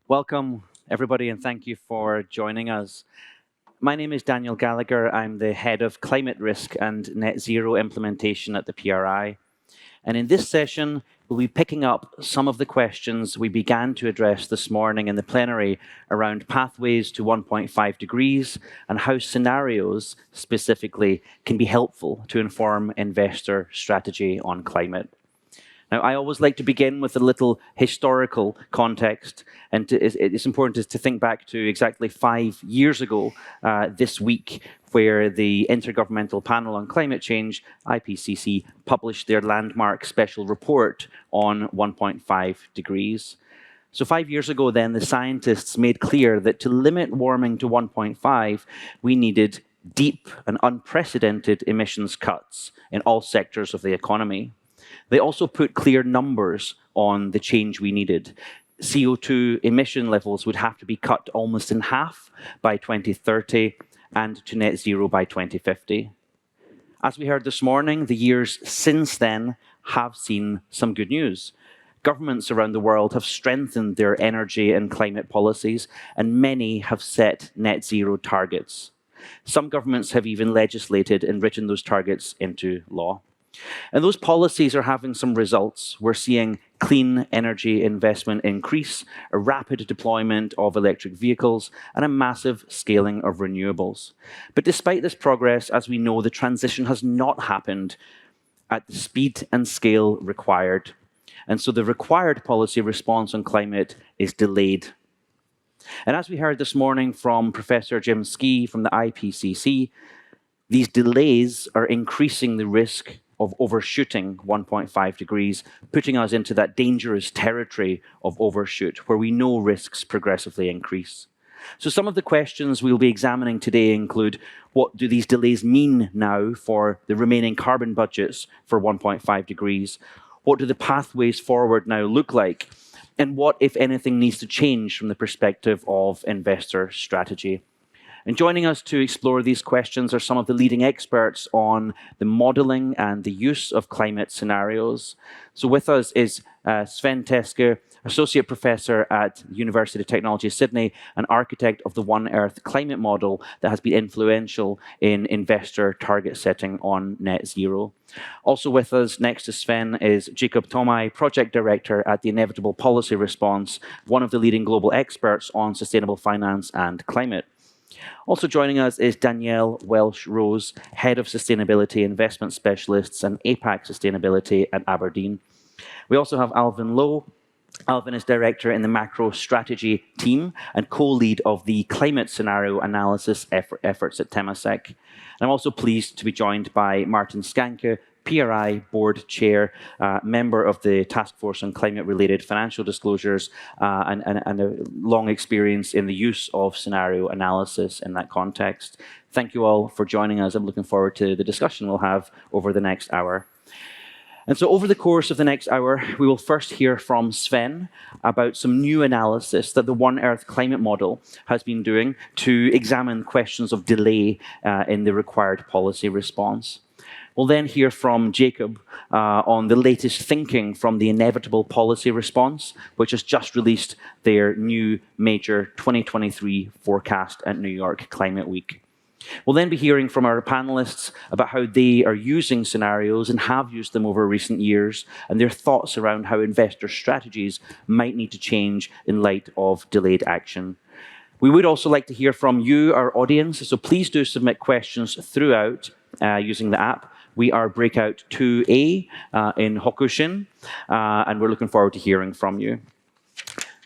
Welcome, everybody, and thank you for joining us. My name is Daniel Gallagher. I'm the head of climate risk and net zero implementation at the PRI. And in this session, we'll be picking up some of the questions we began to address this morning in the plenary around pathways to 1.5 degrees and how scenarios specifically can be helpful to inform investor strategy on climate. Now, I always like to begin with a little historical context, and it's important to think back to exactly 5 years ago this week, where the Intergovernmental Panel on Climate Change, IPCC, published their landmark special report on 1.5 degrees. So 5 years ago then, the scientists made clear that to limit warming to 1.5, we needed deep and unprecedented emissions cuts in all sectors of the economy. They also put clear numbers on the change we needed. CO2 emission levels would have to be cut almost in half by 2030 and to net zero by 2050. As we heard this morning, the years since then have seen some good news. Governments around the world have strengthened their energy and climate policies, and many have set net zero targets. Some governments have even legislated and written those targets into law. And those policies are having some results. We're seeing clean energy investment increase, a rapid deployment of electric vehicles, and a massive scaling of renewables. But despite this progress, as we know, the transition has not happened at the speed and scale required. And so the required policy response on climate is delayed. And as we heard this morning from Professor Jim Skee from the IPCC, these delays are increasing the risk of overshooting 1.5 degrees, putting us into that dangerous territory of overshoot, where we know risks progressively increase. So some of the questions we'll be examining today include, what do these delays mean now for the remaining carbon budgets for 1.5 degrees? What do the pathways forward now look like? And what, if anything, needs to change from the perspective of investor strategy? And joining us to explore these questions are some of the leading experts on the modeling and the use of climate scenarios. So with us is Sven Teske, Associate Professor at University of Technology Sydney, and architect of the One Earth climate model that has been influential in investor target setting on net zero. Also with us next to Sven is Jakob Thomä, Project Director at the Inevitable Policy Response, one of the leading global experts on sustainable finance and climate. Also joining us is Danielle Welsh-Rose, Head of Sustainability Investment Specialists and APAC Sustainability at Aberdeen. We also have Alvin Lowe. Alvin is Director in the Macro Strategy Team and co-lead of the Climate Scenario Analysis efforts at Temasek. And I'm also pleased to be joined by Martin Skancke, PRI Board Chair, member of the Task Force on Climate-Related Financial Disclosures, and a long experience in the use of scenario analysis in that context. Thank you all for joining us. I'm looking forward to the discussion we'll have over the next hour. And so over the course of the next hour, we will first hear from Sven about some new analysis that the One Earth climate model has been doing to examine questions of delay in the required policy response. We'll then hear from Jakob on the latest thinking from the Inevitable Policy Response, which has just released their new major 2023 forecast at New York Climate Week. We'll then be hearing from our panelists about how they are using scenarios and have used them over recent years, and their thoughts around how investor strategies might need to change in light of delayed action. We would also like to hear from you, our audience, so please do submit questions throughout using the app. We are breakout 2A in Hokushin, and we're looking forward to hearing from you.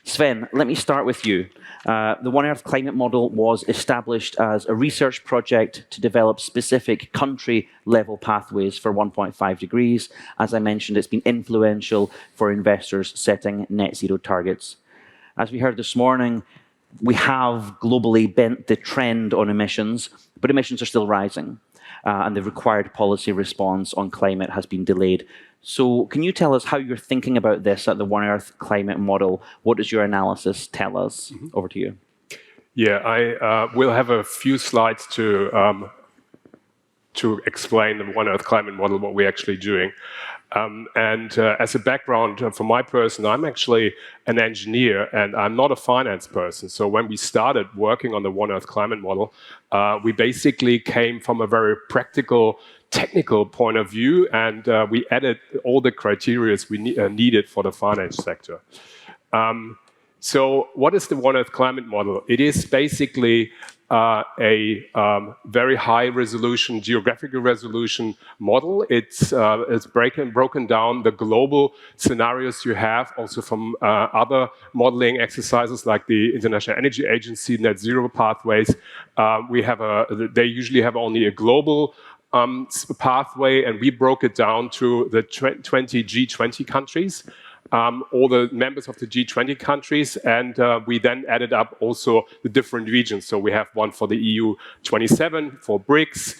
Sven, let me start with you. The One Earth climate model was established as a research project to develop specific country-level pathways for 1.5 degrees. As I mentioned, it's been influential for investors setting net zero targets. As we heard this morning, we have globally bent the trend on emissions, but emissions are still rising. And the required policy response on climate has been delayed. So can you tell us how you're thinking about this at the One Earth climate model? What does your analysis tell us? Over to you. Yeah, I will have a few slides to explain the One Earth climate model, what we're actually doing. As a background for my person, I'm actually an engineer and I'm not a finance person. So when we started working on the One Earth climate model, we basically came from a very practical, technical point of view, and we added all the criteria we needed for the finance sector. So what is the One Earth climate model? It is basically a very high resolution, geographical resolution model. It's broken down the global scenarios you have, also from other modeling exercises like the International Energy Agency, net zero pathways. They usually have only a global pathway, and we broke it down to the 20 G20 countries. All the members of the G20 countries, and we then added up also the different regions. So we have one for the EU 27, for BRICS,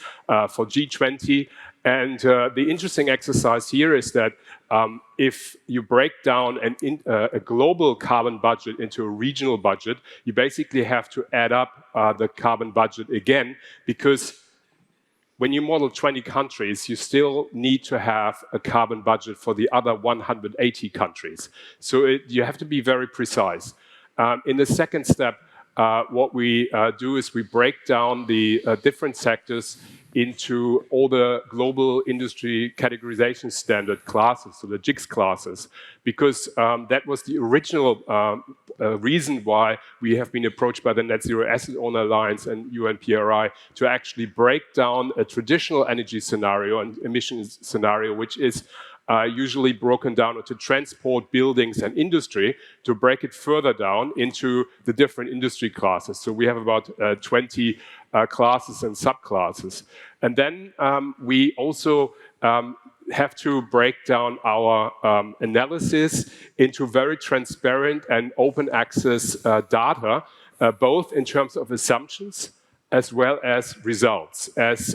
for G20. And the interesting exercise here is that if you break down a global carbon budget into a regional budget, you basically have to add up the carbon budget again, because when you model 20 countries, you still need to have a carbon budget for the other 180 countries. So you have to be very precise. In the second step, what we do is we break down the different sectors into all the global industry categorization standard classes, so the GICS classes, because that was the original reason why we have been approached by the Net Zero Asset Owner Alliance and UNPRI to actually break down a traditional energy scenario and emissions scenario, which is usually broken down into transport, buildings, and industry, to break it further down into the different industry classes. So we have about 20 classes and subclasses. And then we also have to break down our analysis into very transparent and open access data, both in terms of assumptions as well as results. As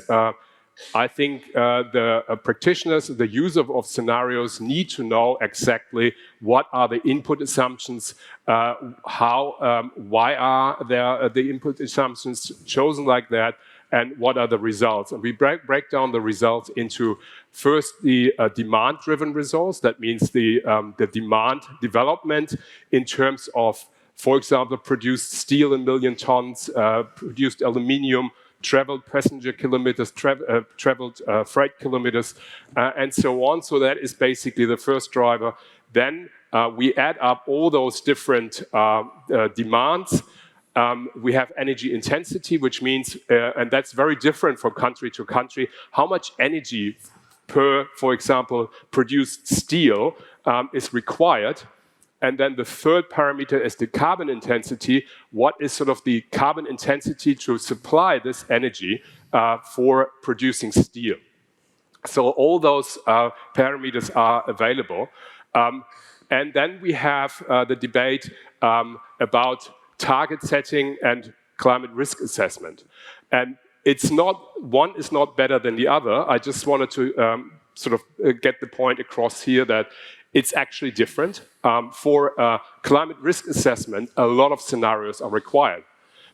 I think the practitioners, the users of scenarios need to know exactly what are the input assumptions, why are the input assumptions chosen like that, and what are the results. And we break down the results into first the demand-driven results. That means the demand development in terms of, for example, produced steel in million tons, produced aluminium, traveled passenger kilometers, traveled freight kilometers, and so on. So that is basically the first driver. Then we add up all those different demands. We have energy intensity, which means, and that's very different from country to country, how much energy per, for example, produced steel is required. And then the third parameter is the carbon intensity. What is sort of the carbon intensity to supply this energy for producing steel? So all those parameters are available. And then we have the debate about target setting and climate risk assessment. And it's not, one is not better than the other. I just wanted to sort of get the point across here that it's actually different. For climate risk assessment, a lot of scenarios are required.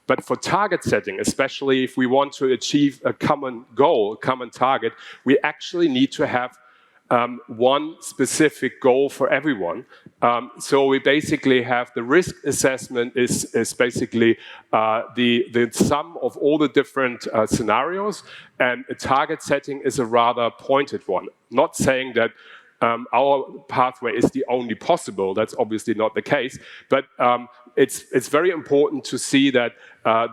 But for target setting, especially if we want to achieve a common goal, a common target, we actually need to have one specific goal for everyone. So we basically have the risk assessment is basically the sum of all the different scenarios, and a target setting is a rather pointed one. Not saying that our pathway is the only possible. That's obviously not the case. But it's very important to see that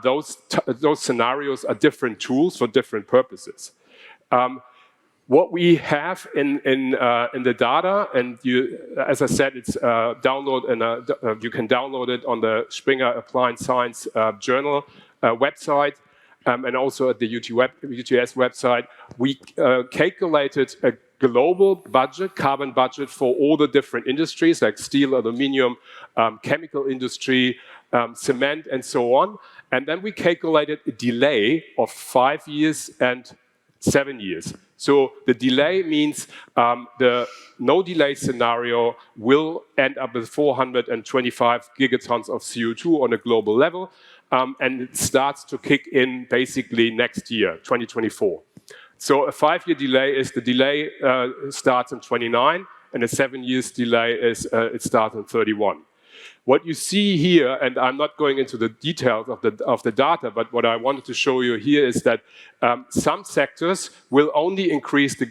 those scenarios are different tools for different purposes. What we have in the data, and as I said, it's you can download it on the Springer Applied Science Journal website, and also at the UTS website. We calculated a global budget, carbon budget for all the different industries like steel, aluminium, chemical industry, cement, and so on. And then we calculated a delay of 5 years and 7 years. So the delay means the no delay scenario will end up with 425 gigatons of CO2 on a global level, and it starts to kick in basically next year, 2024. So a 5-year delay is the delay starts in 29, and a 7 years delay is it starts in 31. What you see here, and I'm not going into the details of the data, but what I wanted to show you here is that some sectors will only increase the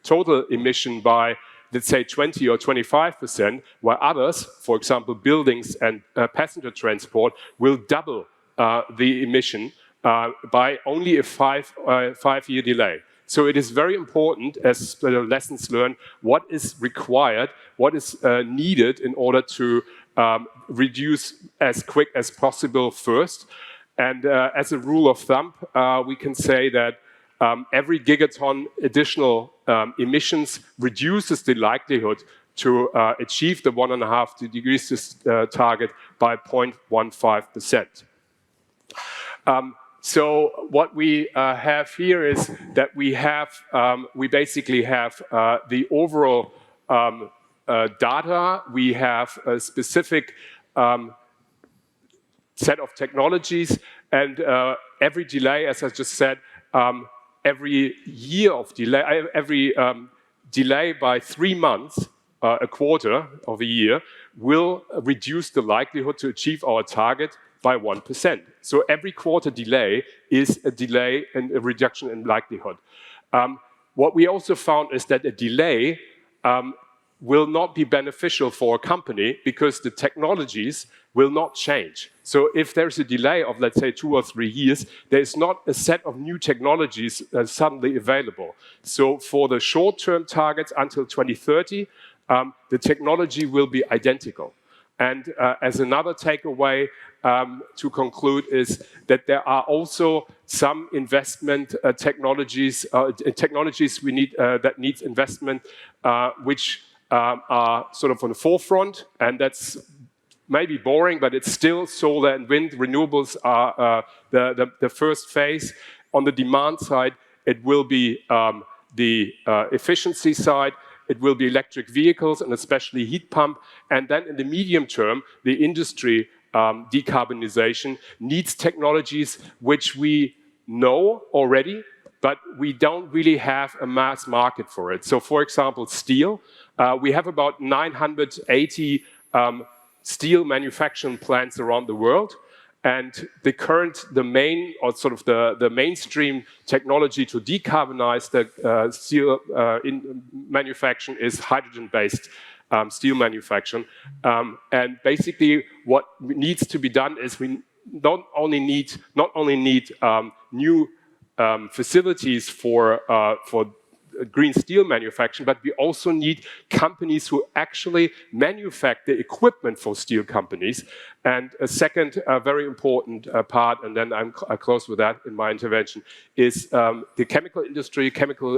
total emission by, let's say, 20 or 25%, while others, for example, buildings and passenger transport, will double the emission by only a 5-year delay. So it is very important, as lessons learned, what is required, what is needed in order to reduce as quick as possible first. And as a rule of thumb, we can say that every gigaton additional emissions reduces the likelihood to achieve the 1.5 degrees target by 0.15%. So what we have here is that we basically have the overall data. We have a specific set of technologies, and every delay, as I just said, every year of delay, every delay by 3 months, a quarter of a year, will reduce the likelihood to achieve our target by 1%. So every quarter delay is a delay and a reduction in likelihood. What we also found is that a delay will not be beneficial for a company because the technologies will not change. So if there's a delay of, let's say, 2 or 3 years, there's not a set of new technologies suddenly available. So for the short-term targets until 2030, the technology will be identical. And as another takeaway to conclude is that there are also some investment technologies we need that needs investment, which are sort of on the forefront, and that's maybe boring, but it's still solar and wind. Renewables are the first phase. On the demand side, it will be the efficiency side. It will be electric vehicles and especially heat pump. And then in the medium term, the industry decarbonization needs technologies which we know already, but we don't really have a mass market for it. So for example, steel. We have about 980 steel manufacturing plants around the world. And the main, or sort of the mainstream technology to decarbonize the steel manufacturing is hydrogen-based steel manufacturing. And basically, what needs to be done is we not only need new facilities for green steel manufacturing, but we also need companies who actually manufacture equipment for steel companies. And a second very important part, and then I close with that in my intervention, is the chemical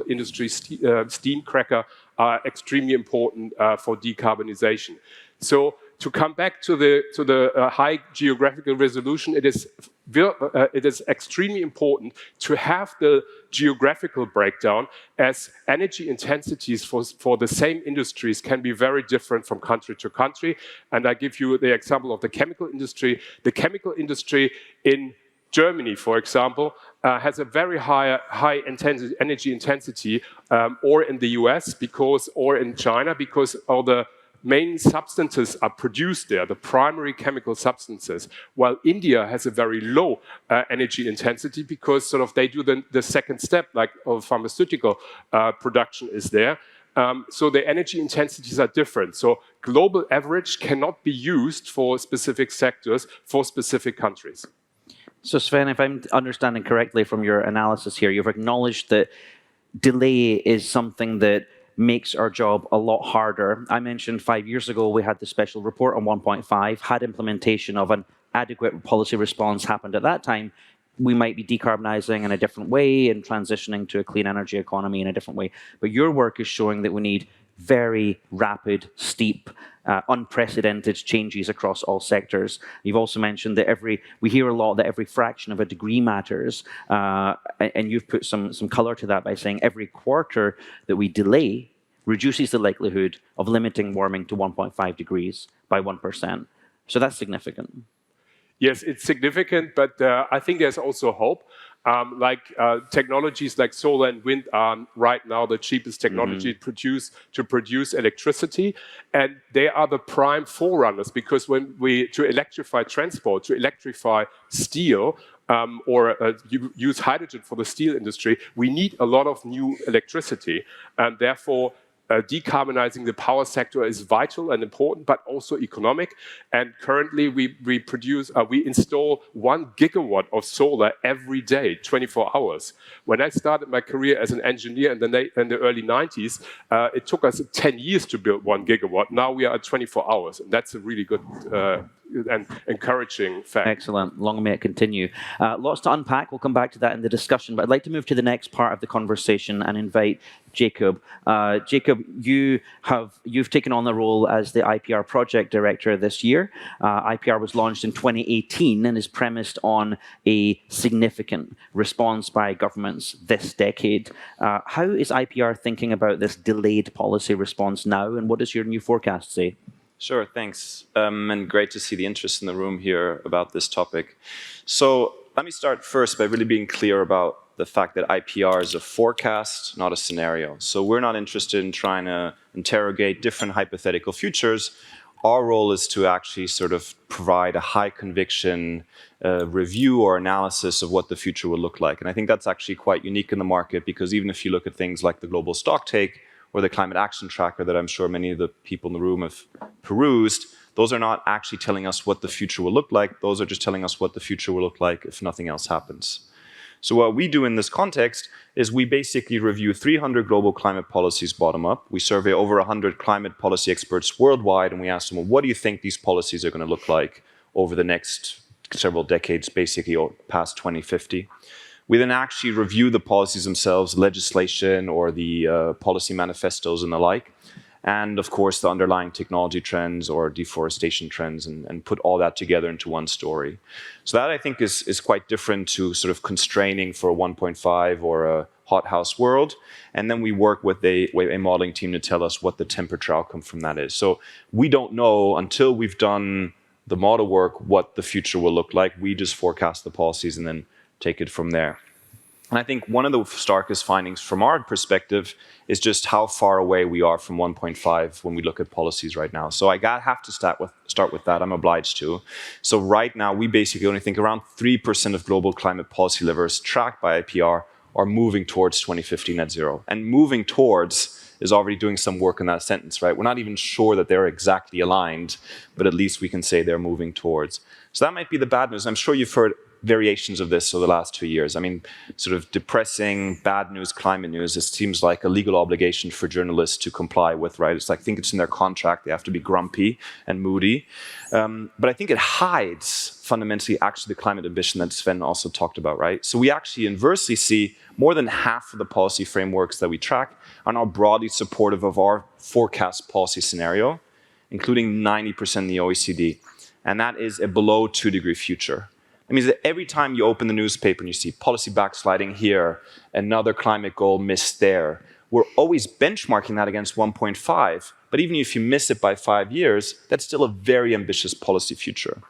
industry steam cracker are extremely important for decarbonization. So to come back to the high geographical resolution, it is extremely important to have the geographical breakdown, as energy intensities for the same industries can be very different from country to country. And I give you the example of the chemical industry. The chemical industry in Germany, for example, has a very high energy intensity, or in the US or in China, because all the main substances are produced there, the primary chemical substances, while India has a very low energy intensity because sort of they do the second step, like pharmaceutical production is there. So the energy intensities are different. So global average cannot be used for specific sectors, for specific countries. So Sven, if I'm understanding correctly from your analysis here, you've acknowledged that delay is something that makes our job a lot harder. I mentioned 5 years ago we had the special report on 1.5, had implementation of an adequate policy response happened at that time, we might be decarbonizing in a different way and transitioning to a clean energy economy in a different way. But your work is showing that we need very rapid, steep, unprecedented changes across all sectors. You've also mentioned that we hear a lot that every fraction of a degree matters, and you've put some color to that by saying every quarter that we delay reduces the likelihood of limiting warming to 1.5 degrees by 1%. So that's significant. Yes, it's significant, but I think there's also hope. Technologies like solar and wind are right now the cheapest technology to produce electricity, and they are the prime forerunners, because to electrify transport, to electrify steel, or use hydrogen for the steel industry, we need a lot of new electricity, and therefore decarbonizing the power sector is vital and important, but also economic. And currently, we install 1 gigawatt of solar every day, 24 hours. When I started my career as an engineer in the early 90s, it took us 10 years to build 1 gigawatt. Now we are at 24 hours, and that's a really good and encouraging fact. Excellent. Long may it continue. Lots to unpack. We'll come back to that in the discussion, but I'd like to move to the next part of the conversation and invite Jakob. Jakob, you've taken on the role as the IPR project director this year. IPR was launched in 2018 and is premised on a significant response by governments this decade. How is IPR thinking about this delayed policy response now, and what does your new forecast say? Sure, thanks. And great to see the interest in the room here about this topic. So let me start first by really being clear about the fact that IPR is a forecast, not a scenario. So we're not interested in trying to interrogate different hypothetical futures. Our role is to actually sort of provide a high conviction review or analysis of what the future will look like. And I think that's actually quite unique in the market, because even if you look at things like the global stock take or the climate action tracker that I'm sure many of the people in the room have perused, those are not actually telling us what the future will look like. Those are just telling us what the future will look like if nothing else happens. So what we do in this context is we basically review 300 global climate policies bottom up. We survey over 100 climate policy experts worldwide, and we ask them, well, what do you think these policies are going to look like over the next several decades, basically past 2050? We then actually review the policies themselves, legislation or the policy manifestos and the like, and of course the underlying technology trends or deforestation trends, and put all that together into one story. So that I think is quite different to sort of constraining for a 1.5 or a hothouse world. And then we work with a modeling team to tell us what the temperature outcome from that is. So we don't know until we've done the model work what the future will look like. We just forecast the policies and then take it from there. And I think one of the starkest findings from our perspective is just how far away we are from 1.5 when we look at policies right now. So I have to start with that. I'm obliged to. So right now, we basically only think around 3% of global climate policy levers tracked by IPR are moving towards 2050 net zero. And moving towards is already doing some work in that sentence, right? We're not even sure that they're exactly aligned, but at least we can say they're moving towards. So that might be the bad news. I'm sure you've heard variations of this over the last 2 years. I mean, sort of depressing, bad news, climate news, it seems like a legal obligation for journalists to comply with, right? It's like, I think it's in their contract, they have to be grumpy and moody. But I think it hides fundamentally actually the climate ambition that Sven also talked about, right? So we actually inversely see more than half of the policy frameworks that we track are now broadly supportive of our forecast policy scenario, including 90% in the OECD. And that is a below 2 degree future. It means that every time you open the newspaper and you see policy backsliding here, another climate goal missed there, we're always benchmarking that against 1.5. But even if you miss it by 5 years, that's still a very ambitious policy future.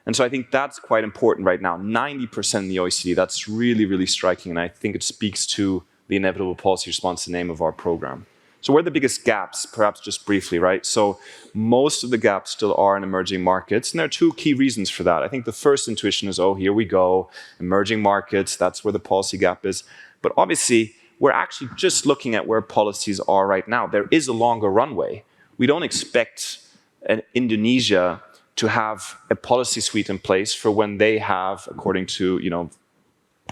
And so I think that's quite important right now. 90% in the OECD, that's really, really striking. And I think it speaks to the inevitable policy response, the name of our program. So where are the biggest gaps? Perhaps just briefly, right? So most of the gaps still are in emerging markets, and there are 2 key reasons for that. I think the first intuition is, oh, here we go, emerging markets, that's where the policy gap is. But obviously, we're actually just looking at where policies are right now. There is a longer runway. We don't expect Indonesia to have a policy suite in place for when they have, according to,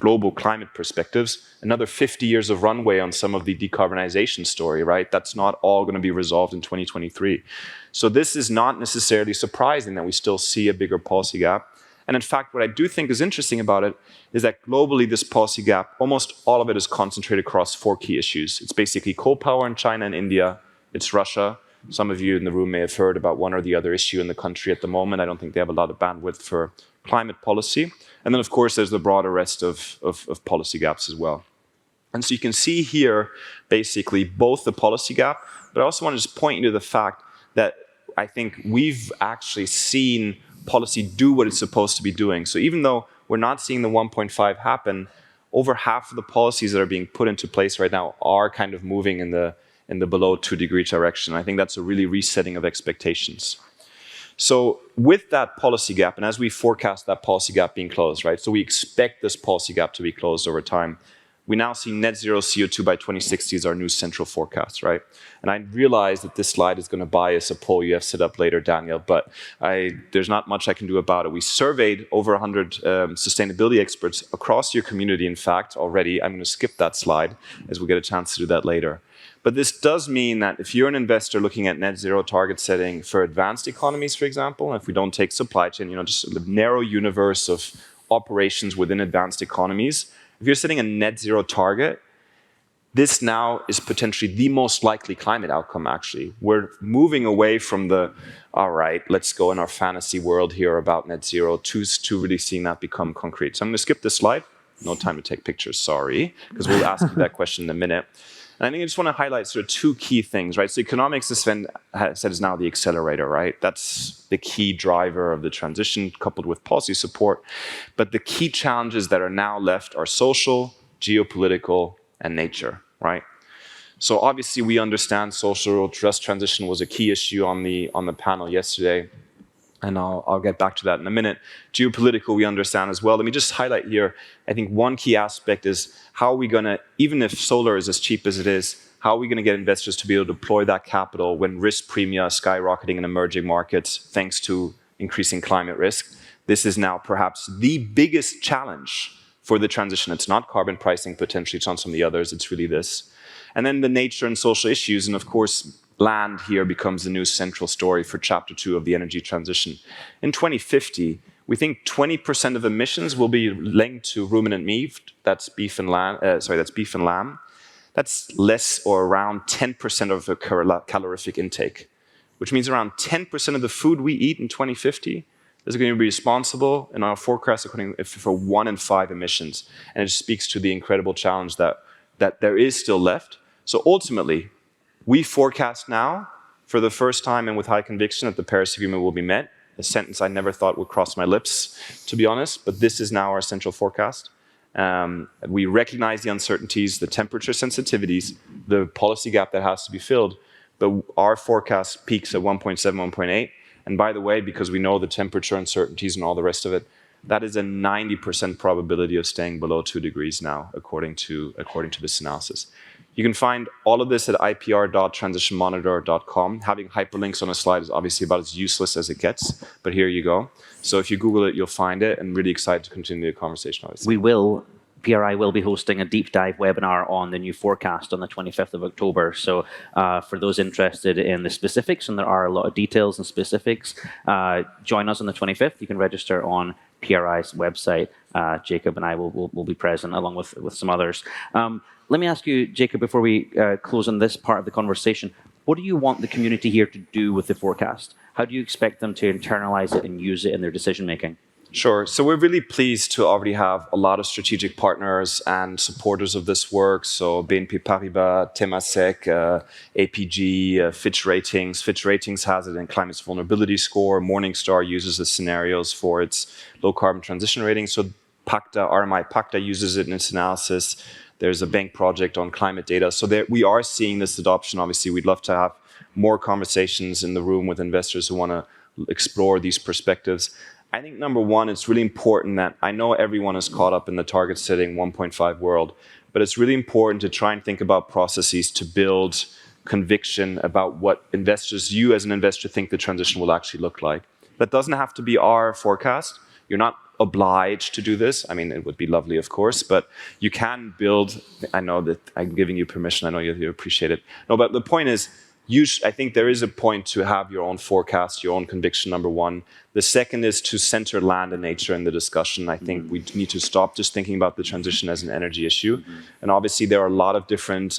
global climate perspectives, another 50 years of runway on some of the decarbonization story, right? That's not all going to be resolved in 2023. So this is not necessarily surprising that we still see a bigger policy gap. And in fact, what I do think is interesting about it is that globally, this policy gap, almost all of it is concentrated across 4 key issues. It's basically coal power in China and India. It's Russia. Some of you in the room may have heard about one or the other issue in the country at the moment. I don't think they have a lot of bandwidth for climate policy. And then, of course, there's the broader rest of policy gaps as well. And so you can see here, basically, both the policy gap, but I also want to just point you to the fact that I think we've actually seen policy do what it's supposed to be doing. So even though we're not seeing the 1.5 happen, over half of the policies that are being put into place right now are kind of moving in the below 2-degree direction. I think that's a really resetting of expectations. So with that policy gap, and as we forecast that policy gap being closed, right? So we expect this policy gap to be closed over time. We now see net zero CO2 by 2060 as our new central forecast, right? And I realize that this slide is going to bias a poll you have set up later, Danielle, but there's not much I can do about it. We surveyed over 100 sustainability experts across your community, in fact, already. I'm going to skip that slide as we get a chance to do that later. But this does mean that if you're an investor looking at net zero target setting for advanced economies, for example, and if we don't take supply chain, just a narrow universe of operations within advanced economies, if you're setting a net zero target, this now is potentially the most likely climate outcome, actually. We're moving away from all right, let's go in our fantasy world here about net zero to really seeing that become concrete. So I'm going to skip this slide. No time to take pictures, sorry, because we'll ask you that question in a minute. And I think I just want to highlight sort of two key things, right? So economics, as Sven said, is now the accelerator, right? That's the key driver of the transition coupled with policy support. But the key challenges that are now left are social, geopolitical, and nature, right? So obviously we understand social just transition was a key issue on the panel yesterday. And I'll get back to that in a minute. Geopolitical, we understand as well. Let me just highlight here, I think one key aspect is how are we going to, even if solar is as cheap as it is, how are we going to get investors to be able to deploy that capital when risk premia is skyrocketing in emerging markets thanks to increasing climate risk? This is now perhaps the biggest challenge for the transition. It's not carbon pricing, potentially it's on some of the others, it's really this. And then the nature and social issues, and of course, land here becomes the new central story for chapter 2 of the energy transition. In 2050, we think 20% of emissions will be linked to ruminant meat. That's beef and lamb. That's less or around 10% of the calorific intake, which means around 10% of the food we eat in 2050 is going to be responsible in our forecast for 1 in 5 emissions. And it speaks to the incredible challenge that there is still left. So ultimately, we forecast now, for the first time and with high conviction, that the Paris Agreement will be met. A sentence I never thought would cross my lips, to be honest, but this is now our central forecast. We recognize the uncertainties, the temperature sensitivities, the policy gap that has to be filled, but our forecast peaks at 1.7, 1.8. And by the way, because we know the temperature uncertainties and all the rest of it, that is a 90% probability of staying below 2 degrees now, according to this analysis. You can find all of this at ipr.transitionmonitor.com. Having hyperlinks on a slide is obviously about as useless as it gets, but here you go. So if you Google it, you'll find it, and really excited to continue the conversation, obviously. PRI will be hosting a deep dive webinar on the new forecast on the 25th of October. So for those interested in the specifics, and there are a lot of details and specifics, join us on the 25th. You can register on PRI's website. Jakob and I will be present along with some others. Let me ask you, Jakob, before we close on this part of the conversation, what do you want the community here to do with the forecast? How do you expect them to internalize it and use it in their decision making? Sure. So we're really pleased to already have a lot of strategic partners and supporters of this work. So BNP Paribas, Temasek, APG, Fitch Ratings. Fitch Ratings has it in Climate's Vulnerability Score. Morningstar uses the scenarios for its low carbon transition rating. So RMI Pacta uses it in its analysis. There's a bank project on climate data. So we are seeing this adoption. Obviously, we'd love to have more conversations in the room with investors who want to explore these perspectives. I think number one, it's really important that I know everyone is caught up in the target setting 1.5 world, but it's really important to try and think about processes to build conviction about what you as an investor think the transition will actually look like. That doesn't have to be our forecast. You're not obliged to do this. I mean, it would be lovely, of course, but you can build. I know that I'm giving you permission. I know you appreciate it. No, but the point is, I think there is a point to have your own forecast, your own conviction, number one. The second is to center land and nature in the discussion. I think we need to stop just thinking about the transition as an energy issue. And obviously, there are a lot of different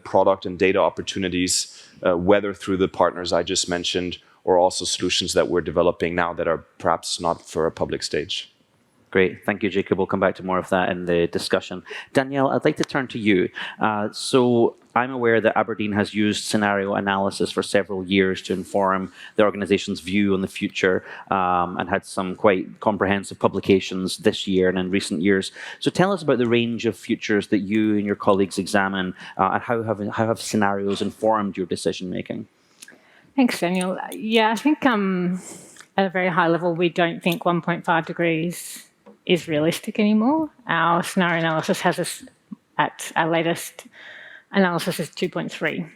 product and data opportunities, whether through the partners I just mentioned, or also solutions that we're developing now that are perhaps not for a public stage. Great. Thank you, Jakob. We'll come back to more of that in the discussion. Danielle, I'd like to turn to you. So I'm aware that Aberdeen has used scenario analysis for several years to inform the organization's view on the future, and had some quite comprehensive publications this year and in recent years. So tell us about the range of futures that you and your colleagues examine, and how have scenarios informed your decision making? Thanks, Daniel. Yeah, I think at a very high level, we don't think 1.5 degrees is realistic anymore. Our scenario analysis has us at our latest analysis is 2.3.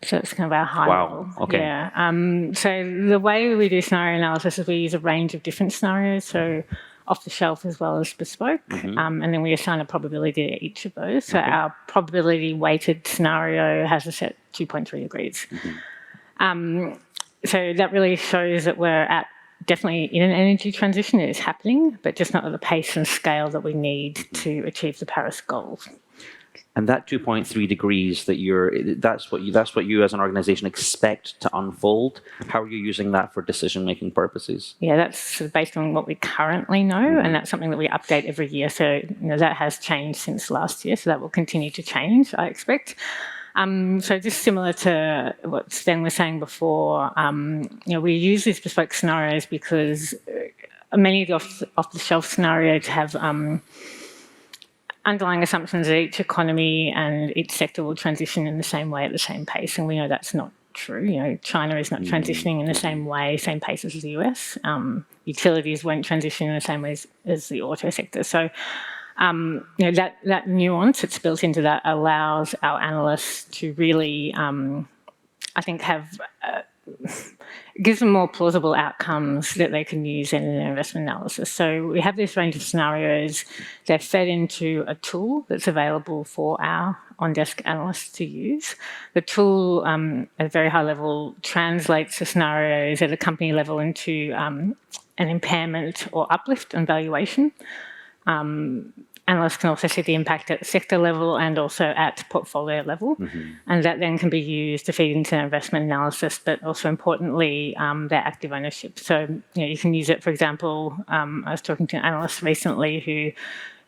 So it's kind of our high level. Okay. Yeah. So the way we do scenario analysis is we use a range of different scenarios, so off the shelf as well as bespoke, and then we assign a probability to each of those. So our probability weighted scenario has us at 2.3 degrees. So that really shows that we're definitely in an energy transition. It is happening, but just not at the pace and scale that we need to achieve the Paris goals. And that 2.3 degrees that's what you as an organization expect to unfold. How are you using that for decision-making purposes? Yeah, that's sort of based on what we currently know, and that's something that we update every year. So that has changed since last year, so that will continue to change, I expect. So just similar to what Sven was saying before, we use these bespoke scenarios because many of the off-the-shelf scenarios have underlying assumptions that each economy and each sector will transition in the same way at the same pace, and we know that's not true. China is not transitioning in the same way, same pace as the US. Utilities won't transition in the same way as the auto sector. So that nuance that's built into that allows our analysts to really, I think, gives them more plausible outcomes that they can use in their investment analysis. So we have this range of scenarios. They're fed into a tool that's available for our on-desk analysts to use. The tool, at a very high level, translates the scenarios at a company level into an impairment or uplift and valuation. Analysts can also see the impact at sector level and also at portfolio level. And that then can be used to feed into their investment analysis, but also importantly, their active ownership. So you can use it, for example, I was talking to an analyst recently who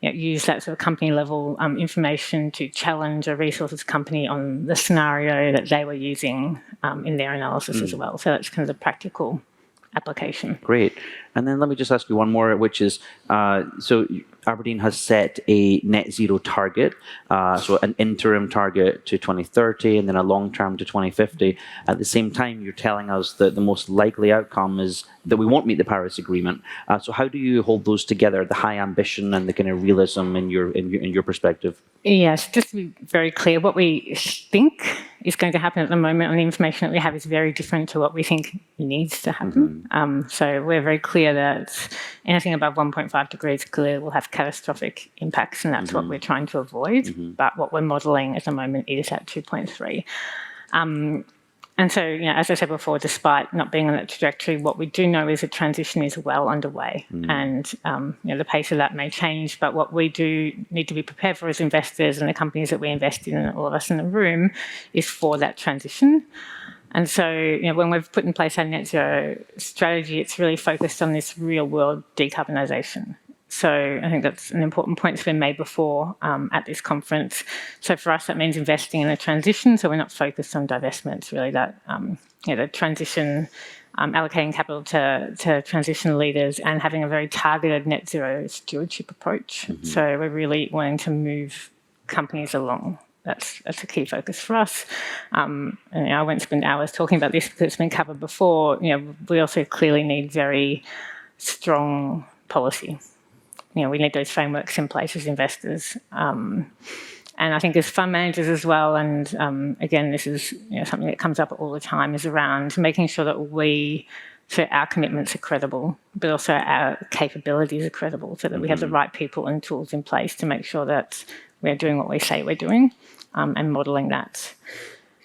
use that sort of company level information to challenge a resources company on the scenario that they were using in their analysis as well. So that's kind of the practical application. Great. And then let me just ask you one more, which is, so Aberdeen has set a net zero target, so an interim target to 2030 and then a long term to 2050. At the same time, you're telling us that the most likely outcome is that we won't meet the Paris Agreement. So how do you hold those together, the high ambition and the kind of realism in your perspective? Yes, just to be very clear, what we think is going to happen at the moment on the information that we have is very different to what we think needs to happen. So we're very clear that anything above 1.5 degrees clearly will have catastrophic impacts, and that's what we're trying to avoid. But what we're modelling at the moment is at 2.3. And so, as I said before, despite not being on that trajectory, what we do know is the transition is well underway. And the pace of that may change, but what we do need to be prepared for as investors and the companies that we invest in, and all of us in the room, is for that transition. And so, when we've put in place our net zero strategy, it's really focused on this real world decarbonisation. So I think that's an important point that's been made before at this conference. So for us, that means investing in a transition. So we're not focused on divestments, really. That the transition, allocating capital to transition leaders, and having a very targeted net zero stewardship approach. So we're really wanting to move companies along. That's a key focus for us. And I won't spend hours talking about this because it's been covered before. We also clearly need very strong policy. We need those frameworks in place as investors. And I think as fund managers as well, and again, this is something that comes up all the time, is around making sure that our commitments are credible, but also our capabilities are credible, so that we have the right people and tools in place to make sure that we're doing what we say we're doing, and modelling that.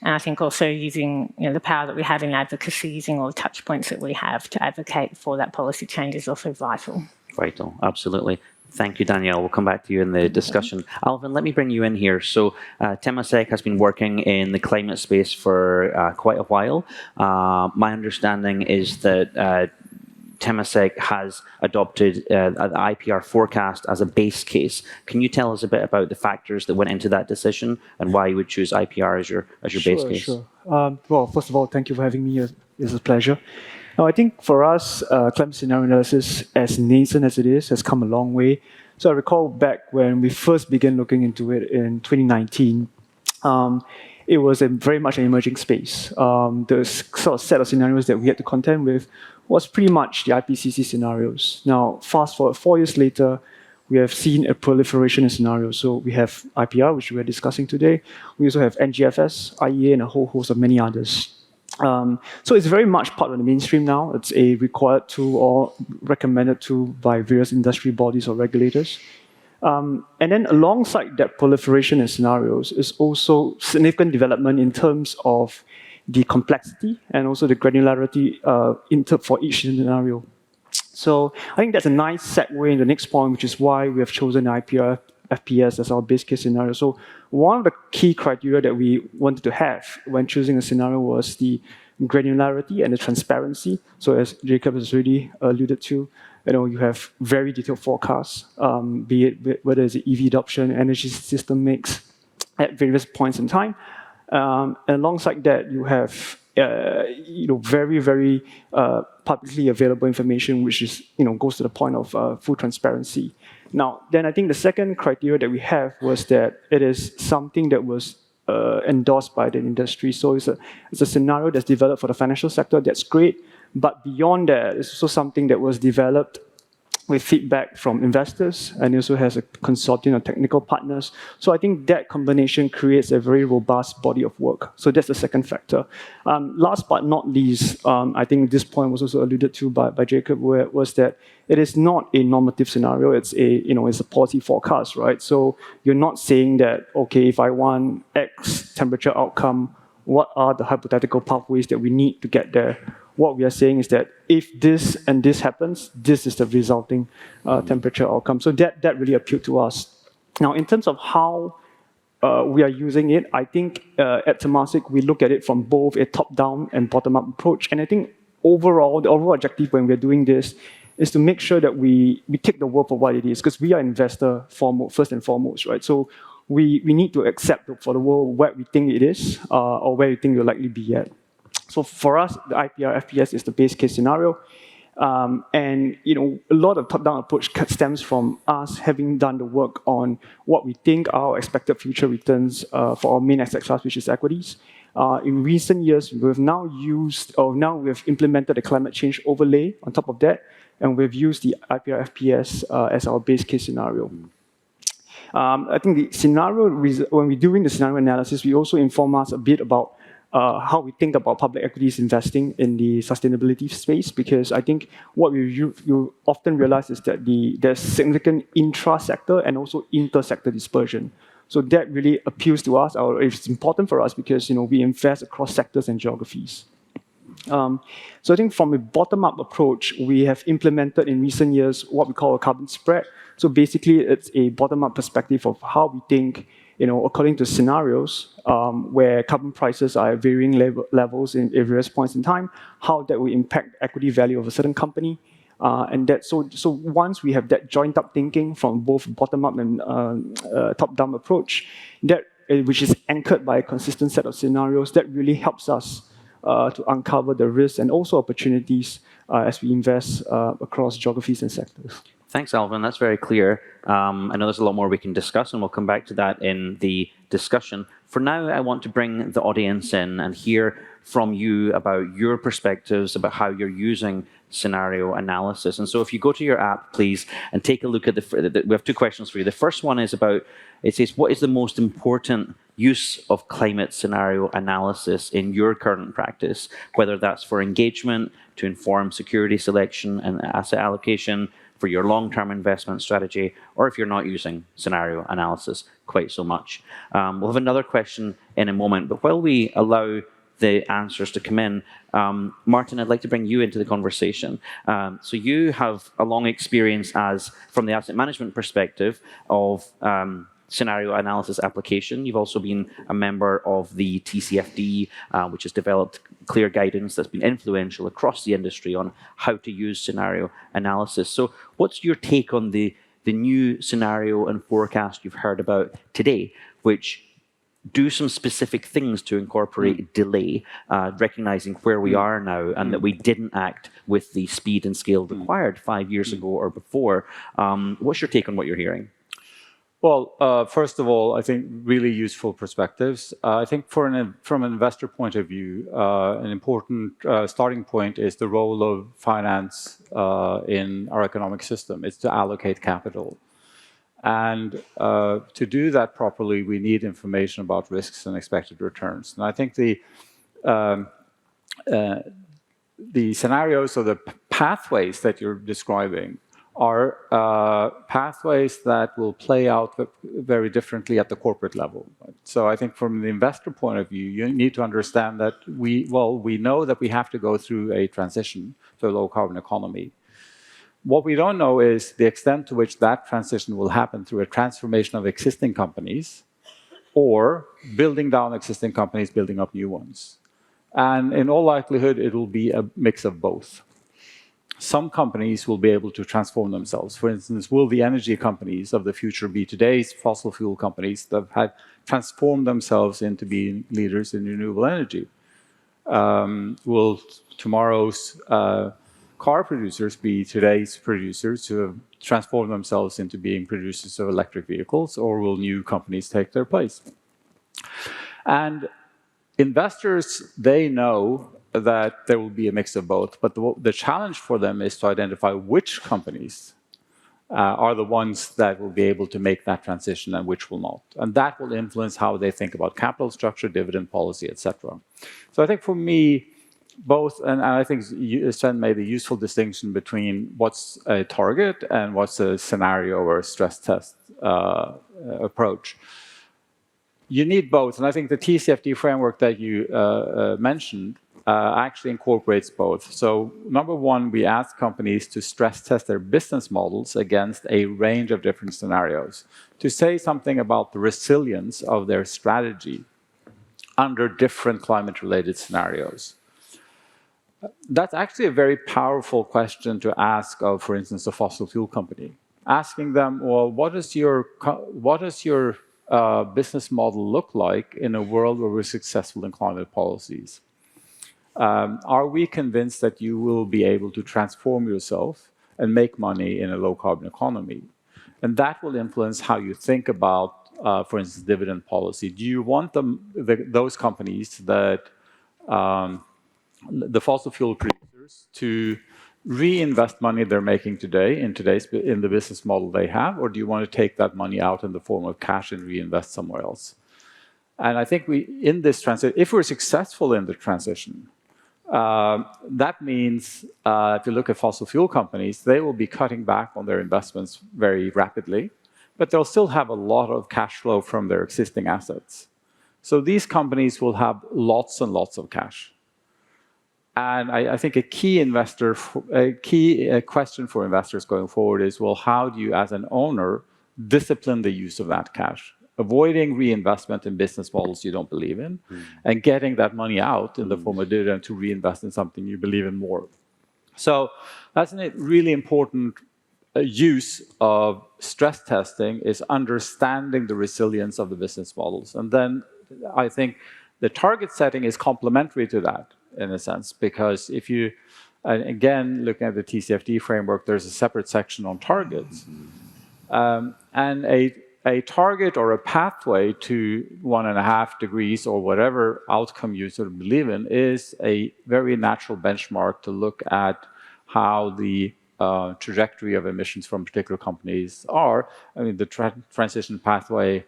And I think also using the power that we have in advocacy, using all the touch points that we have to advocate for that policy change is also vital. Vital, absolutely. Thank you, Danielle. We'll come back to you in the discussion. Alvin, let me bring you in here. So Temasek has been working in the climate space for quite a while. My understanding is that Temasek has adopted the IPR forecast as a base case. Can you tell us a bit about the factors that went into that decision and why you would choose IPR as your base case? Sure. Well, first of all, thank you for having me. It's a pleasure. Now, I think for us, climate scenario analysis, as nascent as it is, has come a long way. So I recall back when we first began looking into it in 2019, it was very much an emerging space. The sort of set of scenarios that we had to contend with was pretty much the IPCC scenarios. Now, fast forward 4 years later, we have seen a proliferation in scenarios. So we have IPR, which we are discussing today. We also have NGFS, IEA, and a whole host of many others. So it's very much part of the mainstream now. It's a required tool or recommended tool by various industry bodies or regulators. And then alongside that proliferation in scenarios is also significant development in terms of the complexity and also the granularity for each scenario. So I think that's a nice segue in the next point, which is why we have chosen IPR FPS as our base case scenario. So one of the key criteria that we wanted to have when choosing a scenario was the granularity and the transparency. So as Jakob has already alluded to, you have very detailed forecasts, be it whether it's EV adoption, energy system mix at various points in time. And alongside that, you have very, very publicly available information, which is goes to the point of full transparency. Now, then I think the second criteria that we have was that it is something that was endorsed by the industry. So it's a scenario that's developed for the financial sector. That's great. But beyond that, it's also something that was developed with feedback from investors, and it also has a consortium of technical partners. So I think that combination creates a very robust body of work. So that's the second factor. Last but not least, I think this point was also alluded to by Jakob, was that it is not a normative scenario. It's a policy forecast, right? So you're not saying that, okay, if I want X temperature outcome, what are the hypothetical pathways that we need to get there? What we are saying is that if this and this happens, this is the resulting temperature outcome. So that really appealed to us. Now, in terms of how we are using it, I think at Temasek, we look at it from both a top-down and bottom-up approach. And I think the overall objective when we're doing this is to make sure that we take the world for what it is, because we are investor first and foremost, right? So we need to accept for the world where we think it is or where we think it will likely be at. So for us, the IPR FPS is the base case scenario. And a lot of top-down approach stems from us having done the work on what we think are our expected future returns for our main asset class, which is equities. In recent years, we've now we've implemented a climate change overlay on top of that, and we've used the IPR FPS as our base case scenario. I think the scenario, when we're doing the scenario analysis, we also inform us a bit about how we think about public equities investing in the sustainability space, because I think what you often realize is that there's significant intra-sector and also inter-sector dispersion. So that really appeals to us, or it's important for us because we invest across sectors and geographies. So I think from a bottom-up approach, we have implemented in recent years what we call a carbon spread. So basically, it's a bottom-up perspective of how we think, according to scenarios where carbon prices are at varying levels in various points in time, how that will impact equity value of a certain company. And that so once we have that joint-up thinking from both bottom-up and top-down approach, which is anchored by a consistent set of scenarios, that really helps us to uncover the risks and also opportunities as we invest across geographies and sectors. Thanks, Alvin. That's very clear. I know there's a lot more we can discuss, and we'll come back to that in the discussion. For now, I want to bring the audience in and hear from you about your perspectives about how you're using scenario analysis. And so if you go to your app, please, and take a look at we have two questions for you. The first one is it says, what is the most important use of climate scenario analysis in your current practice, whether that's for engagement, to inform security selection and asset allocation, for your long-term investment strategy, or if you're not using scenario analysis quite so much. We'll have another question in a moment, but while we allow the answers to come in, Martin, I'd like to bring you into the conversation. So you have a long experience from the asset management perspective of scenario analysis application. You've also been a member of the TCFD, which has developed clear guidance that's been influential across the industry on how to use scenario analysis. So what's your take on the new scenario and forecast you've heard about today, which do some specific things to incorporate delay, recognizing where we are now and that we didn't act with the speed and scale required 5 years ago or before. What's your take on what you're hearing? Well, first of all, I think really useful perspectives. I think from an investor point of view, an important starting point is the role of finance in our economic system. It's to allocate capital. And to do that properly, we need information about risks and expected returns. And I think the scenarios or the pathways that you're describing are pathways that will play out very differently at the corporate level. So I think from the investor point of view, you need to understand that we know that we have to go through a transition to a low carbon economy. What we don't know is the extent to which that transition will happen through a transformation of existing companies or building down existing companies, building up new ones. And in all likelihood, it will be a mix of both. Some companies will be able to transform themselves. For instance, will the energy companies of the future be today's fossil fuel companies that have transformed themselves into being leaders in renewable energy? Will tomorrow's car producers be today's producers who have transformed themselves into being producers of electric vehicles, or will new companies take their place? And investors, they know that there will be a mix of both, but the challenge for them is to identify which companies are the ones that will be able to make that transition and which will not. And that will influence how they think about capital structure, dividend policy, etc. So I think for me, both, and I think Sven made a useful distinction between what's a target and what's a scenario or a stress test approach. You need both, and I think the TCFD framework that you mentioned actually incorporates both. So number one, we ask companies to stress test their business models against a range of different scenarios to say something about the resilience of their strategy under different climate-related scenarios. That's actually a very powerful question to ask of, for instance, a fossil fuel company. Asking them, well, what does your business model look like in a world where we're successful in climate policies? Are we convinced that you will be able to transform yourself and make money in a low-carbon economy? And that will influence how you think about, for instance, dividend policy. Do you want those companies that the fossil fuel producers to reinvest money they're making today in the business model they have, or do you want to take that money out in the form of cash and reinvest somewhere else? And I think in this transition, if we're successful in the transition, that means if you look at fossil fuel companies, they will be cutting back on their investments very rapidly, but they'll still have a lot of cash flow from their existing assets. So these companies will have lots and lots of cash. And I think a key question for investors going forward is, well, how do you, as an owner, discipline the use of that cash? Avoiding reinvestment in business models you don't believe in, and getting that money out in the form of dividend to reinvest in something you believe in more. So that's a really important use of stress testing, is understanding the resilience of the business models. And then I think the target setting is complementary to that, in a sense, because if you, again, looking at the TCFD framework, there's a separate section on targets. And a target or a pathway to 1.5 degrees or whatever outcome you sort of believe in is a very natural benchmark to look at how the trajectory of emissions from particular companies are. I mean, the Transition Pathway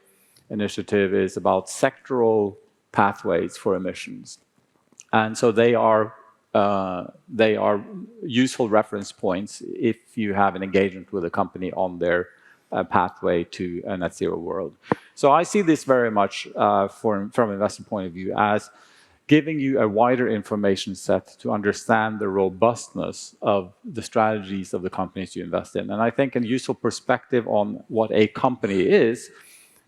Initiative is about sectoral pathways for emissions. And so they are useful reference points if you have an engagement with a company on their pathway to a net zero world. So I see this very much from an investment point of view as giving you a wider information set to understand the robustness of the strategies of the companies you invest in. And I think a useful perspective on what a company is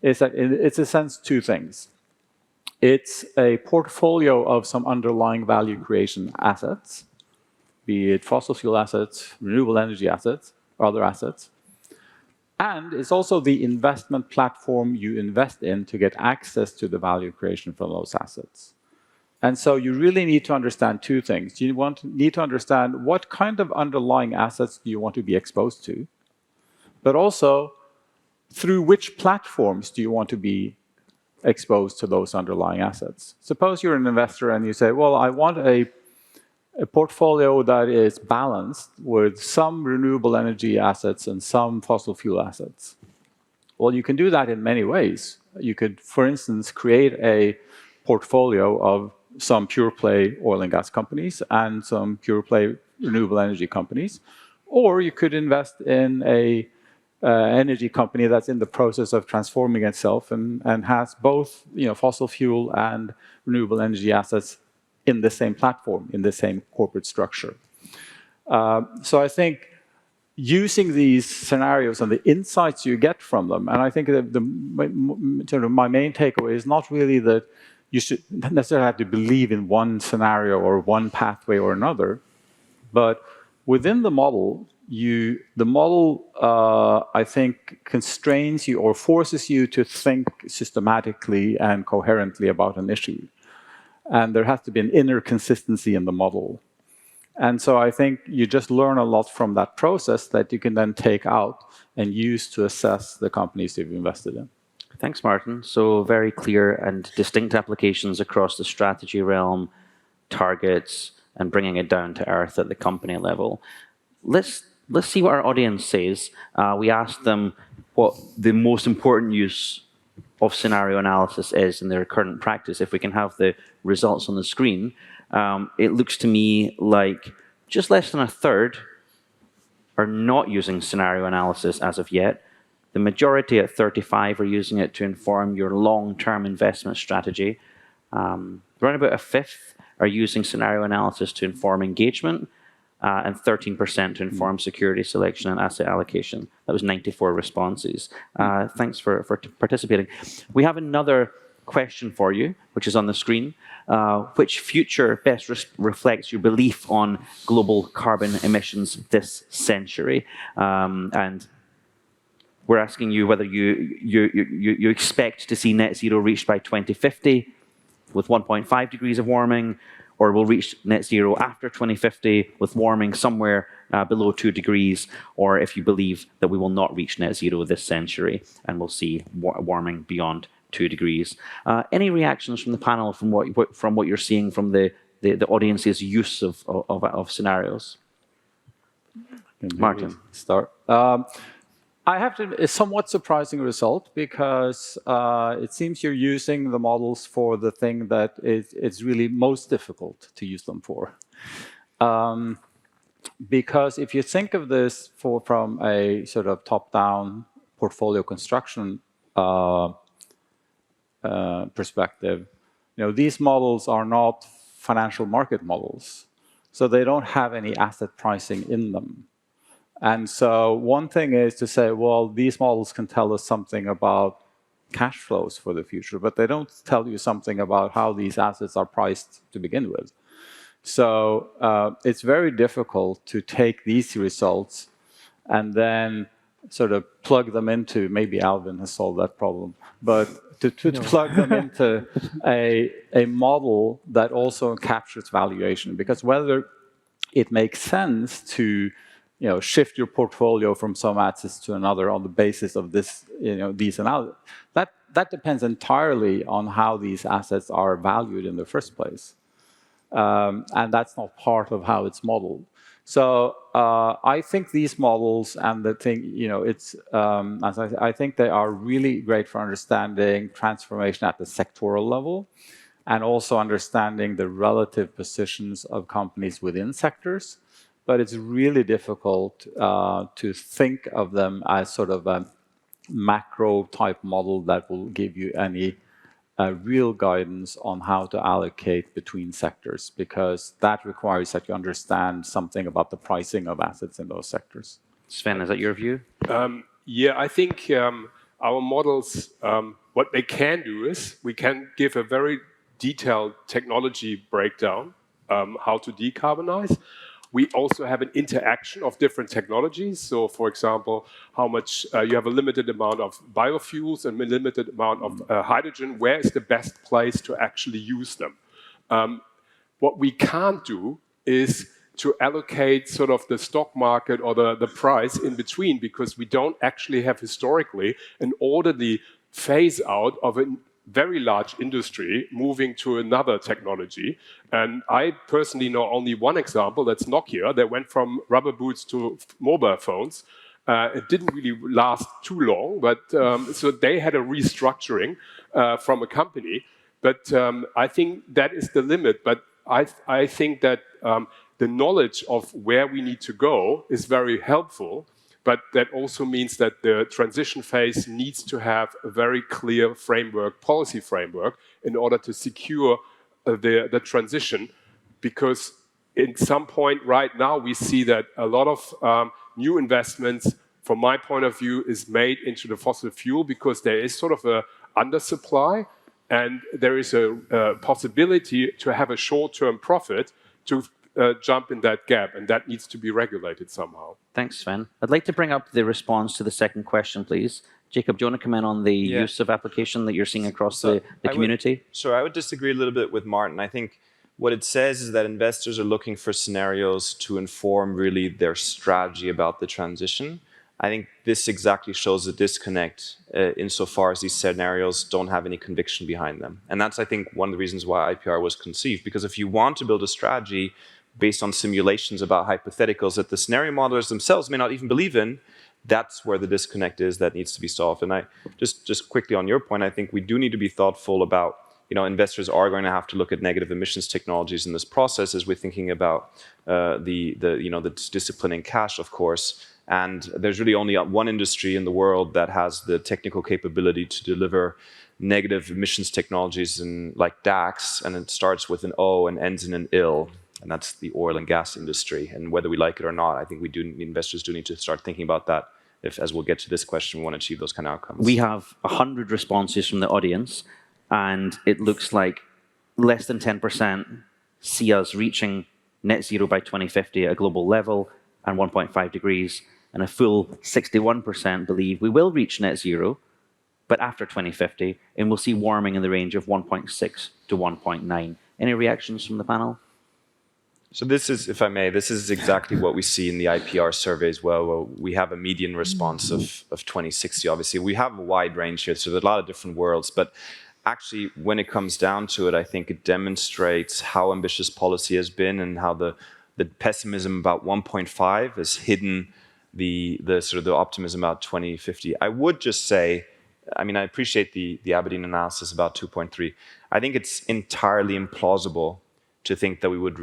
is that it's in a sense two things. It's a portfolio of some underlying value creation assets, be it fossil fuel assets, renewable energy assets, or other assets. And it's also the investment platform you invest in to get access to the value creation from those assets. And so you really need to understand two things. You need to understand what kind of underlying assets do you want to be exposed to, but also through which platforms do you want to be exposed to those underlying assets. Suppose you're an investor and you say, well, I want a portfolio that is balanced with some renewable energy assets and some fossil fuel assets. Well, you can do that in many ways. You could, for instance, create a portfolio of some pure play oil and gas companies and some pure play renewable energy companies. Or you could invest in a energy company that's in the process of transforming itself and has both fossil fuel and renewable energy assets in the same platform, in the same corporate structure. So I think using these scenarios and the insights you get from them, and I think that my main takeaway is not really that you should not necessarily have to believe in one scenario or one pathway or another, but within the model, I think, constrains you or forces you to think systematically and coherently about an issue. And there has to be an inner consistency in the model. And so I think you just learn a lot from that process that you can then take out and use to assess the companies you've invested in. Thanks, Martin. So very clear and distinct applications across the strategy realm, targets, and bringing it down to earth at the company level. Let's see what our audience says. We asked them what the most important use of scenario analysis is in their current practice. If we can have the results on the screen, it looks to me like just less than a third are not using scenario analysis as of yet. The majority at 35 are using it to inform your long-term investment strategy. Around about a fifth are using scenario analysis to inform engagement, and 13% to inform security selection and asset allocation. That was 94 responses. Thanks for participating. We have another question for you, which is on the screen. Which future best reflects your belief on global carbon emissions this century? And we're asking you whether you expect to see net zero reached by 2050 with 1.5 degrees of warming, or will reach net zero after 2050 with warming somewhere below 2 degrees, or if you believe that we will not reach net zero this century and we'll see warming beyond 2 degrees. Any reactions from the panel from what you're seeing from the audience's use of scenarios? Martin, start. I have to, a somewhat surprising result because it seems you're using the models for the thing that it's really most difficult to use them for. Because if you think of this from a sort of top-down portfolio construction perspective, these models are not financial market models, so they don't have any asset pricing in them. And so one thing is to say, well, these models can tell us something about cash flows for the future, but they don't tell you something about how these assets are priced to begin with. So it's very difficult to take these results and then sort of plug them into, maybe Alvin has solved that problem, but to plug them into a model that also captures valuation. Because whether it makes sense to shift your portfolio from some assets to another on the basis of this, these analyses, that depends entirely on how these assets are valued in the first place. And that's not part of how it's modeled. So I think these models and the thing, I think they are really great for understanding transformation at the sectoral level and also understanding the relative positions of companies within sectors. But it's really difficult to think of them as sort of a macro type model that will give you any real guidance on how to allocate between sectors, because that requires that you understand something about the pricing of assets in those sectors. Sven, is that your view? Yeah, I think our models, what they can do is we can give a very detailed technology breakdown, how to decarbonize. We also have an interaction of different technologies. So, for example, how much you have a limited amount of biofuels and a limited amount of hydrogen. Where is the best place to actually use them? What we can't do is to allocate sort of the stock market or the price in between, because we don't actually have historically an orderly phase out of a very large industry moving to another technology. And I personally know only one example, that's Nokia. They went from rubber boots to mobile phones. It didn't really last too long, but so they had a restructuring from a company. But I think that is the limit. But I think that the knowledge of where we need to go is very helpful. But that also means that the transition phase needs to have a very clear framework, policy framework, in order to secure the transition. Because in some point right now, we see that a lot of new investments, from my point of view, is made into the fossil fuel because there is sort of a undersupply, and there is a possibility to have a short-term profit to jump in that gap, and that needs to be regulated somehow. Thanks, Sven. I'd like to bring up the response to the second question, please. Jakob, do you want to comment on the use of application that you're seeing across the community? Sure, I would disagree a little bit with Martin. I think what it says is that investors are looking for scenarios to inform really their strategy about the transition. I think this exactly shows a disconnect insofar as these scenarios don't have any conviction behind them. And that's, I think, one of the reasons why IPR was conceived. Because if you want to build a strategy based on simulations about hypotheticals that the scenario modelers themselves may not even believe in, that's where the disconnect is that needs to be solved. And I just quickly on your point, I think we do need to be thoughtful about, investors are going to have to look at negative emissions technologies in this process as we're thinking about the disciplining cash, of course. And there's really only one industry in the world that has the technical capability to deliver negative emissions technologies like DAX, and it starts with an O and ends in an IL. And that's the oil and gas industry. And whether we like it or not, I think investors do need to start thinking about that. As we'll get to this question, we want to achieve those kind of outcomes. We have 100 responses from the audience, and it looks like less than 10% see us reaching net zero by 2050 at a global level and 1.5 degrees, and a full 61% believe we will reach net zero, but after 2050, and we'll see warming in the range of 1.6 to 1.9. Any reactions from the panel? So this is, if I may, this is exactly what we see in the IPR survey as well, where we have a median response of 2060, obviously. We have a wide range here, so there's a lot of different worlds, but actually, when it comes down to it, I think it demonstrates how ambitious policy has been and how the pessimism about 1.5 has hidden the sort of the optimism about 2050. I would just say, I appreciate the Aberdeen analysis about 2.3. I think it's entirely implausible to think that we would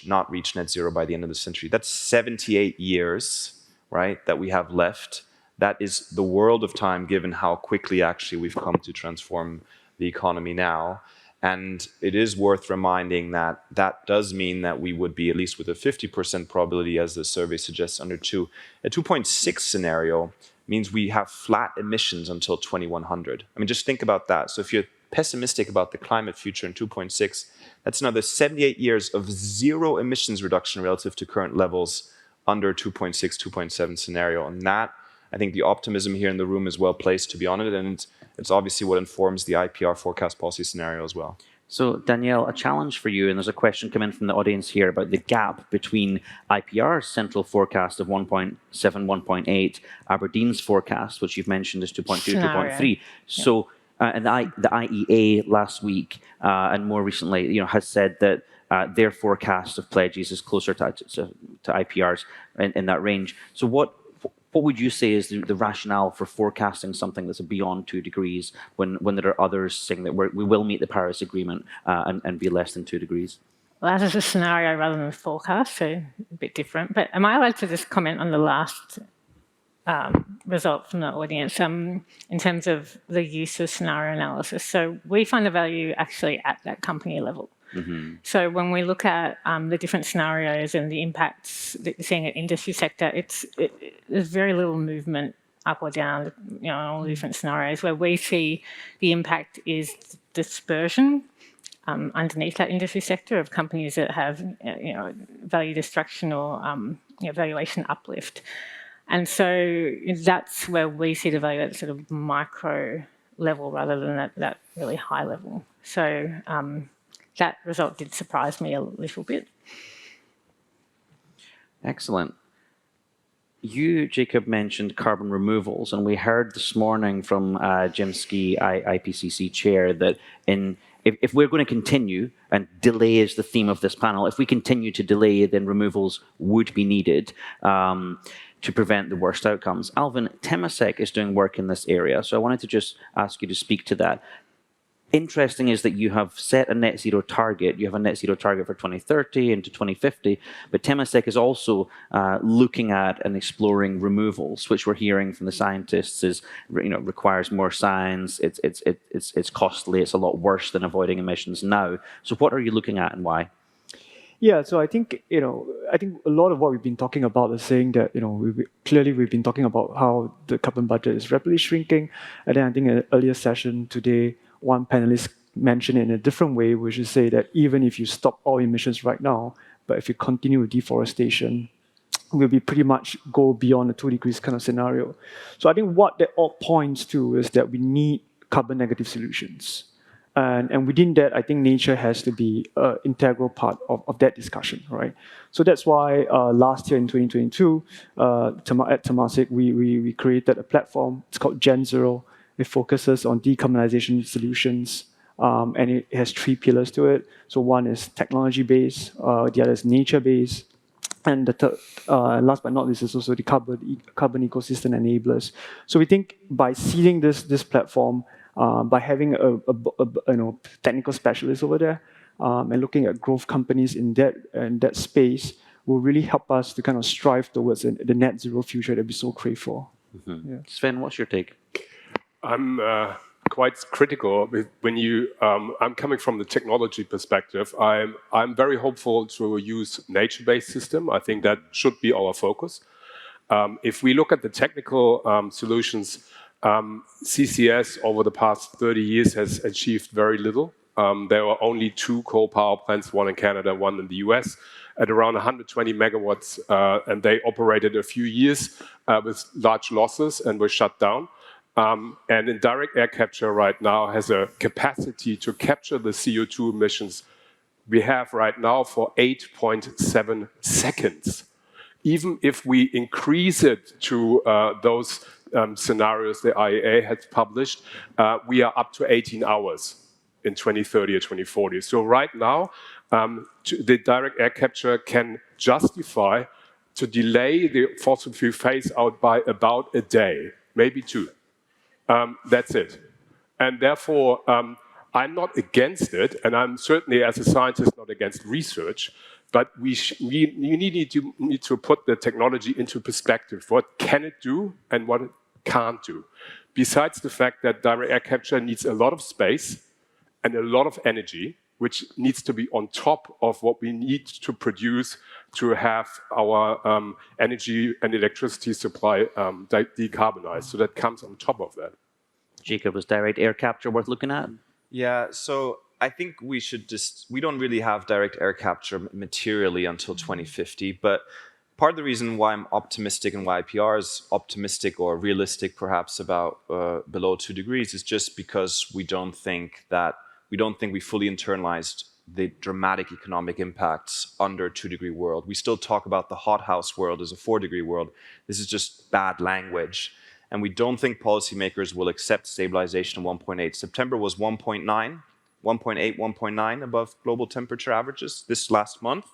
not reach net zero by the end of the century. That's 78 years, right, that we have left. That is the world of time, given how quickly actually we've come to transform the economy now. And it is worth reminding that that does mean that we would be, at least with a 50% probability, as the survey suggests, under 2. A 2.6 scenario means we have flat emissions until 2100. Just think about that. So if you're pessimistic about the climate future in 2.6, that's another 78 years of zero emissions reduction relative to current levels under 2.6, 2.7 scenario. And that, I think the optimism here in the room is well placed to be on it, and it's obviously what informs the IPR forecast policy scenario as well. So, Danielle, a challenge for you, and there's a question coming from the audience here about the gap between IPR's central forecast of 1.7, 1.8, Aberdeen's forecast, which you've mentioned is 2.2, 2.3. So, and the IEA last week and more recently, has said that their forecast of pledges is closer to IPR's in that range. So, what would you say is the rationale for forecasting something that's beyond 2 degrees when there are others saying that we will meet the Paris Agreement and be less than 2 degrees? Well, that is a scenario rather than a forecast, so a bit different. But am I allowed to just comment on the last result from the audience in terms of the use of scenario analysis? So we find the value actually at that company level. Mm-hmm. So when we look at the different scenarios and the impacts that you're seeing at industry sector, there's very little movement up or down, all the different scenarios. Where we see the impact is dispersion underneath that industry sector of companies that have, value destruction or valuation uplift. And so that's where we see the value at sort of micro level rather than that really high level. So that result did surprise me a little bit. Excellent. You, Jakob, mentioned carbon removals, and we heard this morning from Jim Ski, IPCC chair, that if we're going to continue, and delay is the theme of this panel, if we continue to delay, then removals would be needed to prevent the worst outcomes. Alvin, Temasek is doing work in this area, so I wanted to just ask you to speak to that. Interesting is that you have set a net zero target. You have a net zero target for 2030 and to 2050, but Temasek is also looking at and exploring removals, which we're hearing from the scientists is, requires more science. It's costly. It's a lot worse than avoiding emissions now. So what are you looking at and why? Yeah, so I think a lot of what we've been talking about is saying that we've been talking about how the carbon budget is rapidly shrinking, and then I think in an earlier session today, one panelist mentioned it in a different way, which is say that even if you stop all emissions right now, but if you continue with deforestation, we'll be pretty much go beyond the 2 degrees kind of scenario. So I think what that all points to is that we need carbon negative solutions. And within that, I think nature has to be an integral part of that discussion, right? So that's why last year in 2022, at Temasek, we created a platform. It's called Gen Zero. It focuses on decarbonization solutions, and it has 3 pillars to it. So one is technology-based, the other is nature-based, and the third, last but not least, is also the carbon ecosystem enablers. So we think by seeding this platform, by having a technical specialist over there, and looking at growth companies in that space, will really help us to kind of strive towards the net zero future that we so crave for. Mm-hmm. Yeah. Sven, what's your take? I'm quite critical when I'm coming from the technology perspective. I'm very hopeful to use nature-based system. I think that should be our focus. If we look at the technical solutions, CCS over the past 30 years has achieved very little. There were only 2 coal power plants, one in Canada, one in the US, at around 120 megawatts, and they operated a few years with large losses and were shut down. And in direct air capture right now has a capacity to capture the CO2 emissions we have right now for 8.7 seconds. Even if we increase it to those scenarios the IEA has published, we are up to 18 hours in 2030 or 2040. So right now, the direct air capture can justify to delay the fossil fuel phase out by about a day, maybe 2. That's it. And therefore, I'm not against it, and I'm certainly, as a scientist, not against research, but you need to put the technology into perspective. What can it do and what it can't do? Besides the fact that direct air capture needs a lot of space and a lot of energy, which needs to be on top of what we need to produce to have our energy and electricity supply decarbonized. So that comes on top of that. Jakob, is direct air capture worth looking at? Yeah, so I think we don't really have direct air capture materially until 2050, but part of the reason why I'm optimistic and why IPR is optimistic or realistic perhaps about below 2 degrees is just because we don't think we fully internalized the dramatic economic impacts under 2 degree world. We still talk about the hothouse world as a 4 degree world. This is just bad language. And we don't think policymakers will accept stabilization of 1.8. September was 1.9, 1.8, 1.9 above global temperature averages this last month,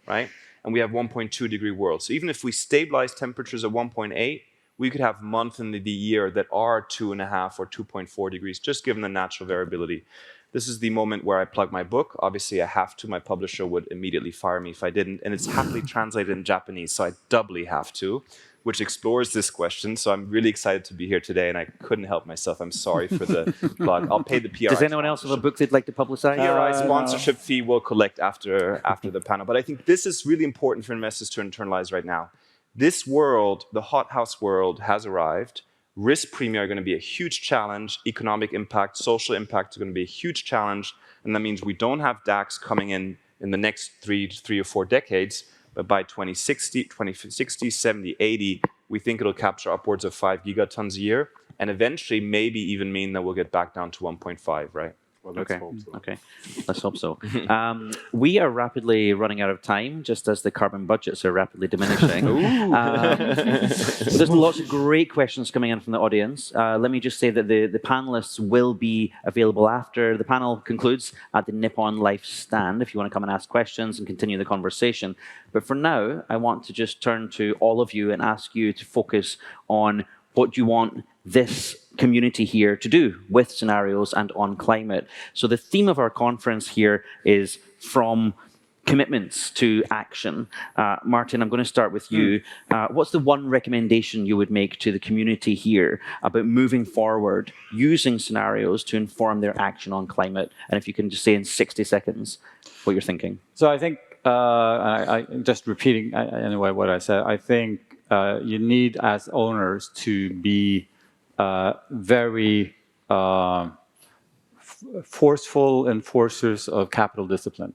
right? And we have 1.2 degree world. So even if we stabilize temperatures at 1.8, we could have months in the year that are 2.5 or 2.4 degrees, just given the natural variability. This is the moment where I plug my book. Obviously, I have to. My publisher would immediately fire me if I didn't. And it's happily translated in Japanese, so I doubly have to, which explores this question. So I'm really excited to be here today, and I couldn't help myself. I'm sorry for the plug. I'll pay the PRI. Does anyone else have a book they'd like to publicize? PRI sponsorship fee will collect after the panel. But I think this is really important for investors to internalize right now. This world, the hothouse world, has arrived. Risk premia are going to be a huge challenge. Economic impact, social impact are going to be a huge challenge. And that means we don't have DAX coming in the next three or four decades. But by 2060, 70, 80, we think it'll capture upwards of 5 gigatons a year. And eventually maybe even mean that we'll get back down to 1.5, right? Well, let's hope so. Okay, let's hope so. We are rapidly running out of time, just as the carbon budgets are rapidly diminishing. So there's lots of great questions coming in from the audience. Let me just say that the panelists will be available after the panel concludes at the Nippon Life stand if you want to come and ask questions and continue the conversation. But for now, I want to just turn to all of you and ask you to focus on what you want this community here to do with scenarios and on climate. So the theme of our conference here is from commitments to action. Martin, I'm going to start with you. What's the one recommendation you would make to the community here about moving forward, using scenarios to inform their action on climate? And if you can just say in 60 seconds what you're thinking. So I think, just repeating anyway what I said, I think you need as owners to be very forceful enforcers of capital discipline,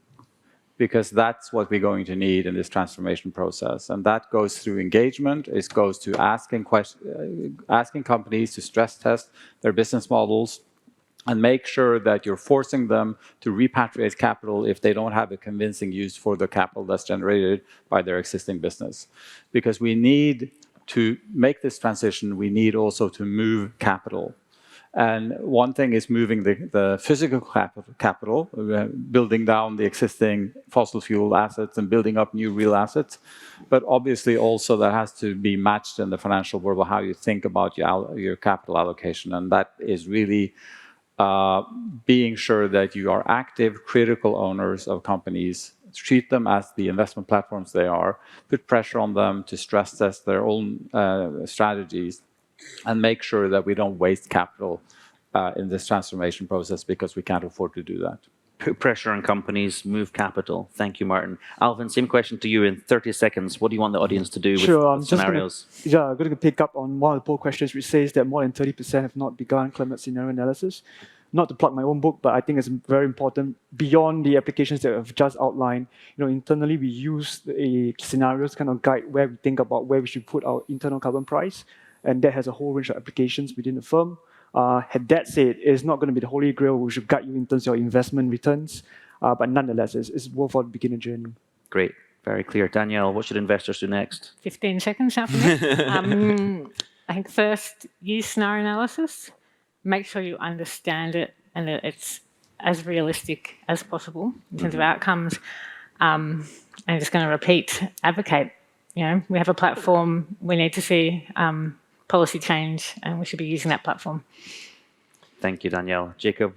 because that's what we're going to need in this transformation process. And that goes through engagement. It goes to asking companies to stress test their business models and make sure that you're forcing them to repatriate capital if they don't have a convincing use for the capital that's generated by their existing business. Because we need to make this transition, we need also to move capital. And one thing is moving the physical capital, building down the existing fossil fuel assets and building up new real assets. But obviously also that has to be matched in the financial world, how you think about your capital allocation. And that is really being sure that you are active, critical owners of companies, treat them as the investment platforms they are, put pressure on them to stress test their own strategies, and make sure that we don't waste capital in this transformation process, because we can't afford to do that. Put pressure on companies, move capital. Thank you, Martin. Alvin, same question to you in 30 seconds. What do you want the audience to do with scenarios? I'm going to pick up on one of the poll questions which says that more than 30% have not begun climate scenario analysis. Not to plug my own book, but I think it's very important beyond the applications that I've just outlined. Internally we use a scenarios kind of guide where we think about where we should put our internal carbon price, and that has a whole range of applications within the firm. Had that said, it's not going to be the holy grail which should guide you in terms of your investment returns, but nonetheless, it's worthwhile the beginner journey. Great, very clear. Danielle, what should investors do next? 15 seconds after me. I think first, use scenario analysis. Make sure you understand it and that it's as realistic as possible in terms of outcomes. I'm just going to repeat, advocate. We have a platform, we need to see policy change, and we should be using that platform. Thank you, Danielle. Jakob?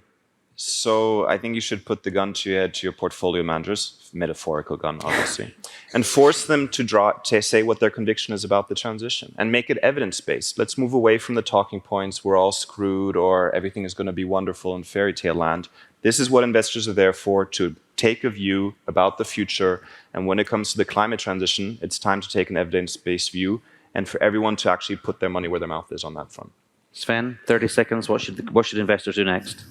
So I think you should put the gun to your head to your portfolio managers, metaphorical gun, obviously, and force them to say what their conviction is about the transition and make it evidence-based. Let's move away from the talking points, we're all screwed or everything is going to be wonderful in fairy tale land. This is what investors are there for, to take a view about the future. And when it comes to the climate transition, it's time to take an evidence-based view and for everyone to actually put their money where their mouth is on that front. Sven, 30 seconds. What should investors do next?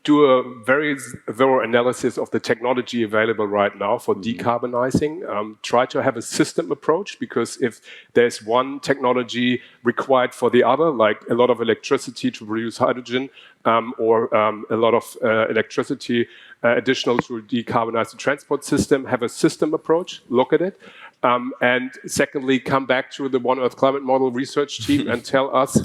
Do a very thorough analysis of the technology available right now for decarbonizing. Try to have a system approach, because if there's one technology required for the other, like a lot of electricity to produce hydrogen, or a lot of electricity additional to decarbonize the transport system, have a system approach, look at it. And secondly, come back to the One Earth Climate Model research team and tell us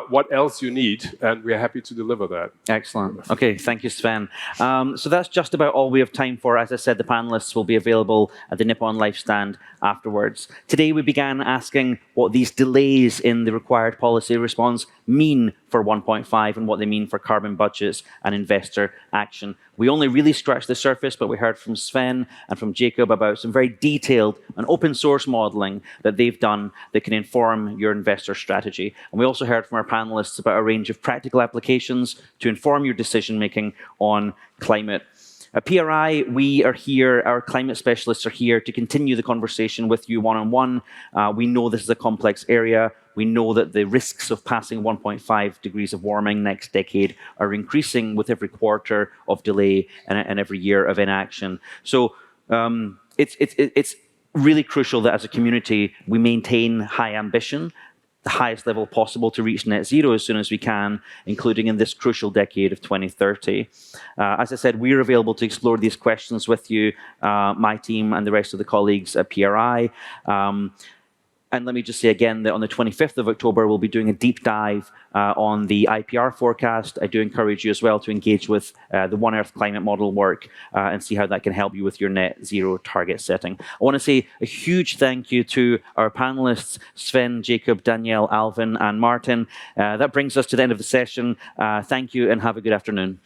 what else you need, and we're happy to deliver that. Excellent. Okay, thank you, Sven. So that's just about all we have time for. As I said, the panelists will be available at the Nippon Life stand afterwards. Today we began asking what these delays in the required policy response mean for 1.5 and what they mean for carbon budgets and investor action. We only really scratched the surface, but we heard from Sven and from Jakob about some very detailed and open source modeling that they've done that can inform your investor strategy. And we also heard from our panelists about a range of practical applications to inform your decision making on climate. At PRI, we are here, our climate specialists are here to continue the conversation with you one-on-one. We know this is a complex area. we know that the risks of passing 1.5 degrees of warming next decade are increasing with every quarter of delay and every year of inaction. So it's really crucial that as a community we maintain high ambition, the highest level possible to reach net zero as soon as we can, including in this crucial decade of 2030. As I said, we're available to explore these questions with you, my team and the rest of the colleagues at PRI. And let me just say again that on the 25th of October, we'll be doing a deep dive on the IPR forecast. I do encourage you as well to engage with the One Earth climate model work and see how that can help you with your net zero target setting. I want to say a huge thank you to our panelists, Sven, Jakob, Danielle, Alvin, and Martin. That brings us to the end of the session. Thank you and have a good afternoon.